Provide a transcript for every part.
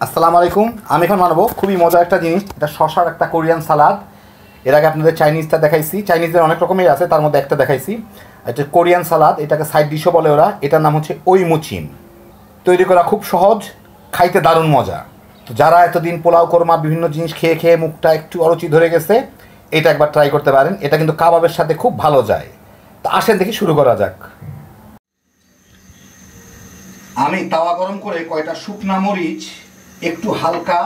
আসসালামু আলাইকুম। আমি এখন বানাবো খুবই মজার একটা জিনিস, এটা শশার একটা কোরিয়ান সালাদ। এর আগে আপনাদের চাইনিজটা দেখাইছি, চাইনিজের অনেক রকমের আছে, তার মধ্যে একটা দেখাইছি। এটা কোরিয়ান সালাদ, এটাকে সাইড ডিশও বলে ওরা। এটার নাম হচ্ছে ওইমুচিন। তৈরি করা খুব সহজ, খাইতে দারুণ মজা। তো যারা এতদিন পোলাও কোরমা বিভিন্ন জিনিস খেয়ে খেয়ে মুখটা একটু অরুচি ধরে গেছে, এটা একবার ট্রাই করতে পারেন। এটা কিন্তু কাবাবের সাথে খুব ভালো যায়। তো আসেন দেখি শুরু করা যাক। আমি তাওয়া গরম করে কয়টা শুকনা মরিচ একটু হালকা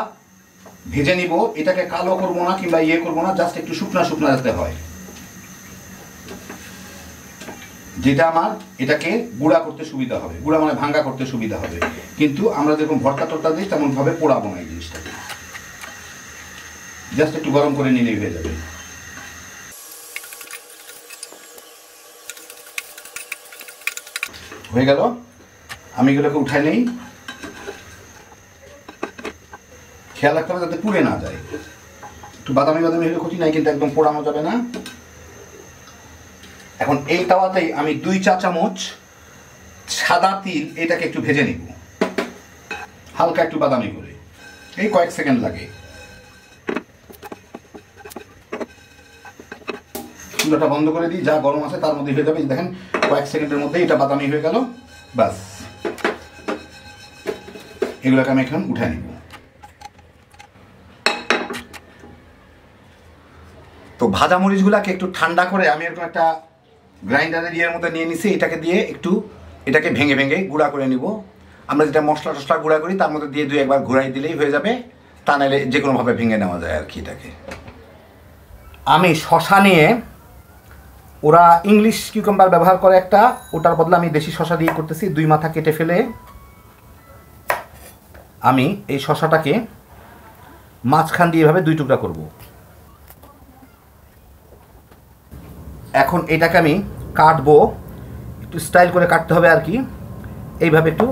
ভেজে নিব। এটাকে কালো করবো না কিংবা করবো না, জাস্ট একটু শুকনা শুকনা যাতে হয়, যেটা আমার এটাকে গুঁড়া করতে সুবিধা হবে। গুঁড়া মানে ভাঙ্গা করতে সুবিধা হবে, কিন্তু আমরা যেরকম ভর্তা টর্তা দিই তেমন ভাবে পোড়াবো না এই জিনিসটাকে। জাস্ট একটু গরম করে নিলেই হয়ে যাবে। হয়ে গেল, আমি এগুলোকে উঠাই নেই। খেয়াল রাখতে হবে যাতে পুড়ে না যায়। একটু বাদামি বাদামি হলে ক্ষতি নাই, কিন্তু একদম পোড়ানো যাবে না। এখন এই তাওয়াতেই আমি 2 চা চামচ সাদা তিল এটাকে একটু ভেজে নিব, হালকা একটু বাদামি করে। এই কয়েক সেকেন্ড লাগে। চুলাটা বন্ধ করে দিই, যা গরম আছে তার মধ্যে হয়ে যাবে। দেখেন কয়েক সেকেন্ডের মধ্যে এটা বাদামি হয়ে গেল। বাস, এগুলোকে আমি এখন উঠে নিব। তো ভাজা মরিচগুলাকে একটু ঠান্ডা করে আমি এরকম একটা গ্রাইন্ডারের ইয়ের মধ্যে নিয়ে নিছি। এটাকে দিয়ে একটু এটাকে ভেঙে ভেঙে গুঁড়া করে নিব। আমরা যেটা মশলা টশলা গুঁড়া করি তার মধ্যে দিয়ে 2-1 বার ঘুরাই দিলেই হয়ে যাবে। তা নাহলে যে কোনোভাবে ভেঙে নেওয়া যায় আর কি। এটাকে আমি শশা নিয়ে, ওরা ইংলিশ কিউকাম্বার ব্যবহার করে একটা, ওটার বদলে আমি দেশি শশা দিয়ে করতেছি। 2 মাথা কেটে ফেলে আমি এই শশাটাকে মাঝখান দিয়ে এভাবে 2 টুকরা করব। এখন এটাকে আমি কাটবো, একটু স্টাইল করে কাটতে হবে আর কি। এইভাবে একটু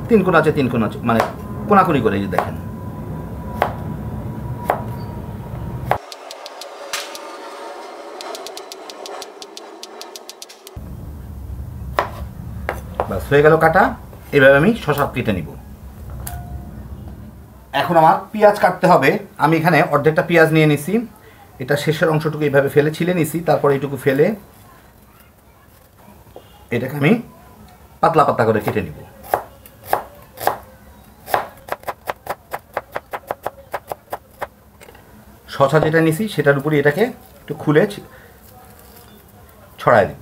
3 কোণ আছে, 3 কোণ আছে, মানে কোনাকুনি করে। এই দেখেন, বাস হয়ে গেল কাটা। এইভাবে আমি শশা কেটে নিব। এখন আমার পেঁয়াজ কাটতে হবে। আমি এখানে অর্ধেকটা পেঁয়াজ নিয়ে নিছি। এটা শেষের অংশটুকু এইভাবে ফেলে ছিলে নিছি, তারপরে এইটুকু ফেলে এটাকে আমি পাতলা পাতলা করে কেটে নিব। শসা যেটা নিছি সেটার উপরে এটাকে একটু খুলে ছড়ায় দিব।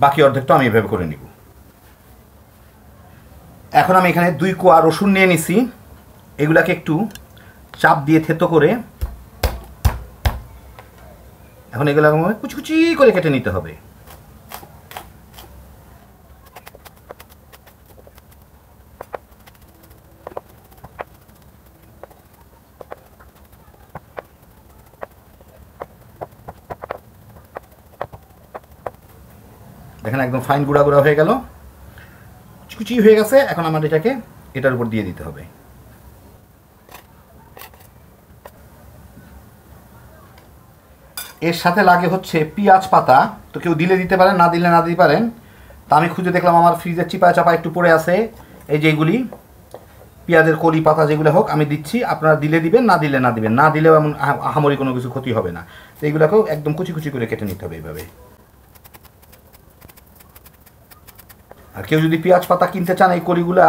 বাকি অর্ধেকটা আমি এভাবে করে নিব। এখন আমি এখানে 2 কোয়া রসুন নিয়ে নিছি। এগুলাকে একটু চাপ দিয়ে থেতো করে এখন এগুলো কুচি কুচি করে কেটে নিতে হবে। দেখেন একদম ফাইন গুঁড়া গুঁড়া হয়ে গেল, কুচি কুচি হয়ে গেছে। এখন আমার এটাকে এটার উপর দিয়ে দিতে হবে। এর সাথে লাগে হচ্ছে পেঁয়াজ পাতা। তো কেউ দিলে দিতে পারেন, না দিলে না দিতে পারেন। তা আমি খুঁজে দেখলাম আমার ফ্রিজের চিপায় চাপা একটু পড়ে আছে। এই যে এইগুলি পেঁয়াজের কলি পাতা যেগুলো হোক আমি দিচ্ছি। আপনারা দিলে দিবেন, না দিলে না দিবেন। না দিলেও এমন আহামরি কোনো কিছু ক্ষতি হবে না। তো এইগুলোকেও একদম কুচি কুচি করে কেটে নিতে হবে এইভাবে। আর কেউ যদি পেঁয়াজ পাতা কিনতে চান, এই কলিগুলা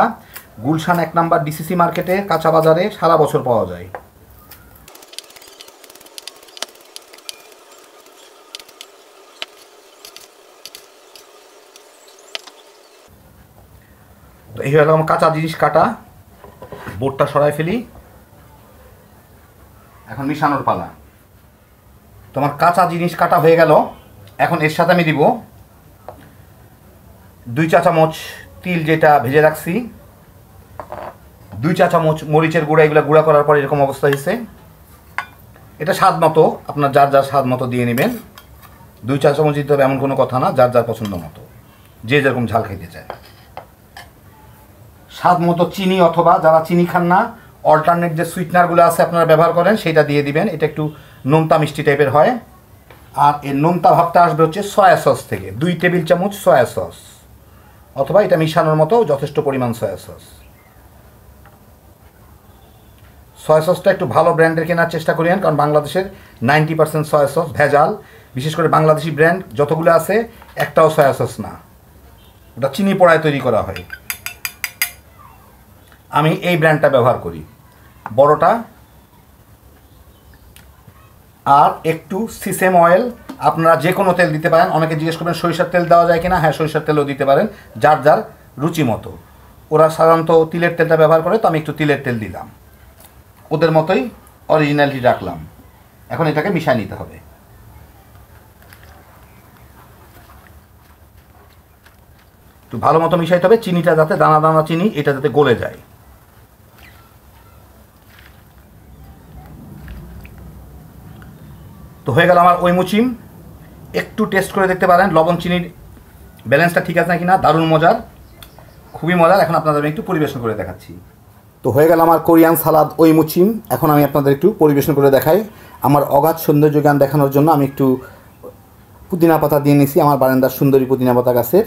গুলশান 1 নম্বর ডিসিসি মার্কেটে কাঁচা বাজারে সারা বছর পাওয়া যায়। তো এই হলো আমার কাঁচা জিনিস কাটা। বোর্ডটা সরাই ফেলি। এখন মিশানোর পালা। তোমার কাঁচা জিনিস কাটা হয়ে গেল। এখন এর সাথে আমি দিব 2 চা চামচ তিল যেটা ভেজে রাখছি, 2 চা চামচ মরিচের গুঁড়া। এগুলো গুঁড়া করার পর এরকম অবস্থা হয়েছে। এটা স্বাদ মতো, আপনার যার যার স্বাদ মতো দিয়ে নেবেন। 2 চা চামচ দিতে হবে এমন কোনো কথা না, যার যার পছন্দ মতো, যে যেরকম ঝাল খাইতে চায়। স্বাদ মতো চিনি, অথবা যারা চিনি খান না অল্টারনেট যে সুইটনারগুলো আছে আপনারা ব্যবহার করেন সেটা দিয়ে দিবেন। এটা একটু নোনতা মিষ্টি টাইপের হয়। আর এর নোনতা ভাবটা আসবে হচ্ছে সয়া সস থেকে, 2 টেবিল চামচ সয়া সস, অথবা এটা মিশানোর মতো যথেষ্ট পরিমাণ সয়া সস। সয়া সসটা একটু ভালো ব্র্যান্ডের কেনার চেষ্টা করিয়েন, কারণ বাংলাদেশের 90% সয়া সস ভেজাল। বিশেষ করে বাংলাদেশি ব্র্যান্ড যতগুলো আছে একটাও সয়া সস না, ওটা চিনি পোড়ায় তৈরি করা হয়। আমি এই ব্র্যান্ডটা ব্যবহার করি, বড়টা। আর একটু সিসেম অয়েল, আপনারা যে কোনো তেল দিতে পারেন। অনেকে জিজ্ঞেস করবেন সরিষার তেল দেওয়া যায় কিনা। হ্যাঁ, সরিষার তেলও দিতে পারেন, যার যার রুচি মতো। ওরা সাধারণত তিলের তেলটা ব্যবহার করে, তো আমি একটু তিলের তেল দিলাম, ওদের মতোই অরিজিনালিটি রাখলাম। এখন এটাকে মিশিয়ে নিতে হবে। একটু ভালো মতো মিশাইতে হবে, চিনিটা যাতে দানা দানা চিনি এটা যাতে গলে যায়। তো হয়ে গেল আমার ওই মুচিম। একটু টেস্ট করে দেখতে পারেন লবণ চিনির ব্যালেন্সটা ঠিক আছে নাকি না। দারুণ মজার, খুবই মজার। এখন আপনাদের আমি একটু পরিবেশন করে দেখাচ্ছি। তো হয়ে গেল আমার কোরিয়ান সালাদ ওই মুচিম। এখন আমি আপনাদের একটু পরিবেশন করে দেখাই। আমার অগাধ সৌন্দর্য জ্ঞান দেখানোর জন্য আমি একটু পুদিনা পাতা দিয়ে নিছি, আমার বারান্দার সুন্দরী পুদিনা পাতা গাছের।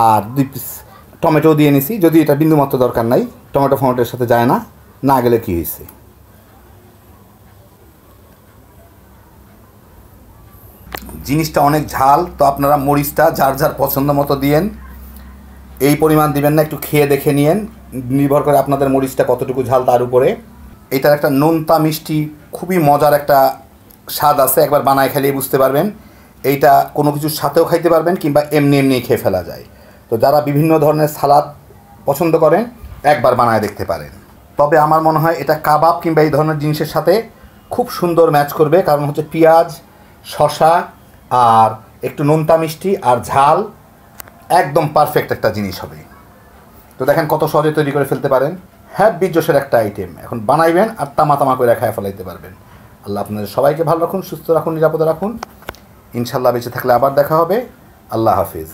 আর 2 পিস টমেটো দিয়ে নিছি, যদি এটা বিন্দুমাত্র দরকার নাই, টমেটো ফমেটোর সাথে যায় না, না গেলে কী হয়েছে। জিনিসটা অনেক ঝাল, তো আপনারা মরিচটা যার যার পছন্দ মতো দিয়েন। এই পরিমাণ দিবেন না, একটু খেয়ে দেখে নিয়েন, নির্ভর করে আপনাদের মরিচটা কতটুকু ঝাল তার উপরে। এটার একটা নোনতা মিষ্টি খুবই মজার একটা স্বাদ আছে, একবার বানায় খেলেই বুঝতে পারবেন। এইটা কোনো কিছুর সাথেও খাইতে পারবেন, কিংবা এমনি এমনি খেয়ে ফেলা যায়। তো যারা বিভিন্ন ধরনের সালাদ পছন্দ করেন একবার বানায় দেখতে পারেন। তবে আমার মনে হয় এটা কাবাব কিংবা এই ধরনের জিনিসের সাথে খুব সুন্দর ম্যাচ করবে, কারণ হচ্ছে পেঁয়াজ, শসা আর একটু নোনতা মিষ্টি আর ঝাল, একদম পারফেক্ট একটা জিনিস হবে। তো দেখেন কত সহজে তৈরি করে ফেলতে পারেন। হ্যাপি জোশের একটা আইটেম, এখন বানাইবেন আর তামা তামা করে খায় ফেলাইতে পারবেন। আল্লাহ আপনাদের সবাইকে ভালো রাখুন, সুস্থ রাখুন, নিরাপদে রাখুন। ইনশাল্লাহ বেঁচে থাকলে আবার দেখা হবে। আল্লাহ হাফিজ।